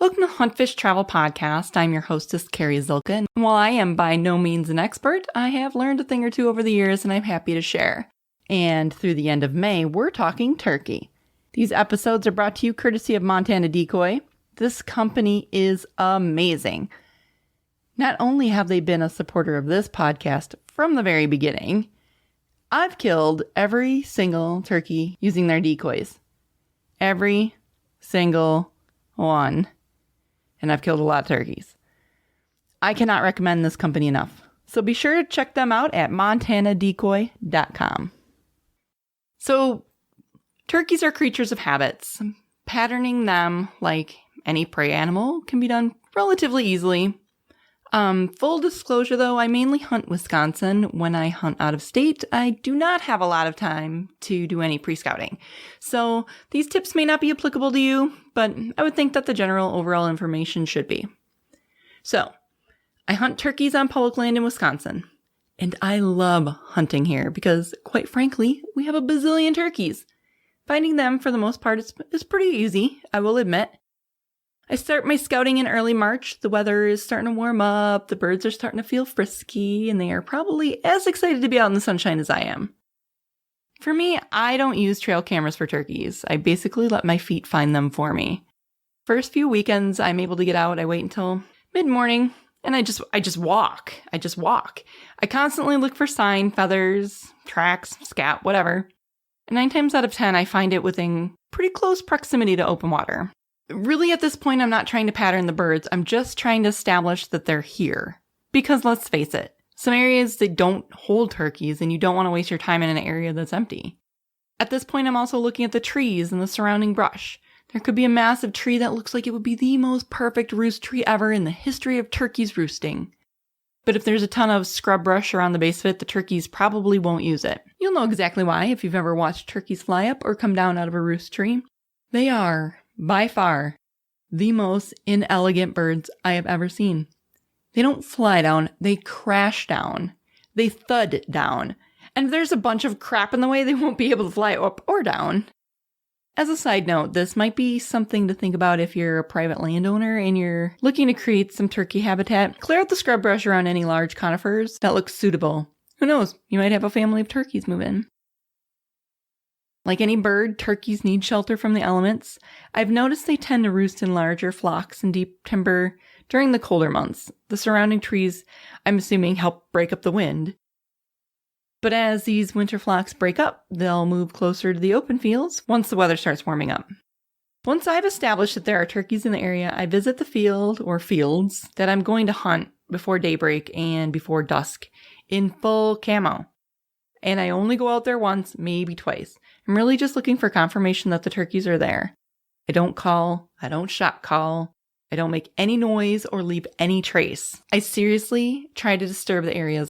Welcome to HuntFishTravel podcast. I'm your hostess, Carrie Zilka, and while I am by no means an expert, I have learned a thing or two over the years and I'm happy to share. And through the end of May, we're talking turkey. These episodes are brought to you courtesy of Montana Decoy. This company is amazing. Not only have they been a supporter of this podcast from the very beginning, I've killed every single turkey using their decoys. Every single one. And I've killed a lot of turkeys. I cannot recommend this company enough. So be sure to check them out at montanadecoy.com. So turkeys are creatures of habits. Patterning them like any prey animal can be done relatively easily. Full disclosure though, I mainly hunt Wisconsin. When I hunt out of state, I do not have a lot of time to do any pre-scouting. So these tips may not be applicable to you, but I would think that the general overall information should be. So, I hunt turkeys on public land in Wisconsin. And I love hunting here because, quite frankly, we have a bazillion turkeys. Finding them, for the most part, is pretty easy, I will admit. I start my scouting in early March. The weather is starting to warm up, the birds are starting to feel frisky, and they are probably as excited to be out in the sunshine as I am. For me, I don't use trail cameras for turkeys. I basically let my feet find them for me. First few weekends I'm able to get out, I wait until mid-morning, and I just walk. I constantly look for sign, feathers, tracks, scat, whatever. And 9 times out of 10, I find it within pretty close proximity to open water. Really, at this point, I'm not trying to pattern the birds. I'm just trying to establish that they're here. Because let's face it, some areas that don't hold turkeys and you don't want to waste your time in an area that's empty. At this point, I'm also looking at the trees and the surrounding brush. There could be a massive tree that looks like it would be the most perfect roost tree ever in the history of turkeys roosting. But if there's a ton of scrub brush around the base of it, the turkeys probably won't use it. You'll know exactly why if you've ever watched turkeys fly up or come down out of a roost tree. They are, by far, the most inelegant birds I have ever seen. They don't fly down, they crash down. They thud down. And if there's a bunch of crap in the way, they won't be able to fly up or down. As a side note, this might be something to think about if you're a private landowner and you're looking to create some turkey habitat. Clear out the scrub brush around any large conifers that look suitable. Who knows, you might have a family of turkeys move in. Like any bird, turkeys need shelter from the elements. I've noticed they tend to roost in larger flocks in deep timber during the colder months. The surrounding trees, I'm assuming, help break up the wind. But as these winter flocks break up, they'll move closer to the open fields once the weather starts warming up. Once I've established that there are turkeys in the area, I visit the field or fields that I'm going to hunt before daybreak and before dusk in full camo. And I only go out there once, maybe twice. I'm really just looking for confirmation that the turkeys are there. I don't call, I don't shot call, I don't make any noise or leave any trace. I seriously try to disturb the areas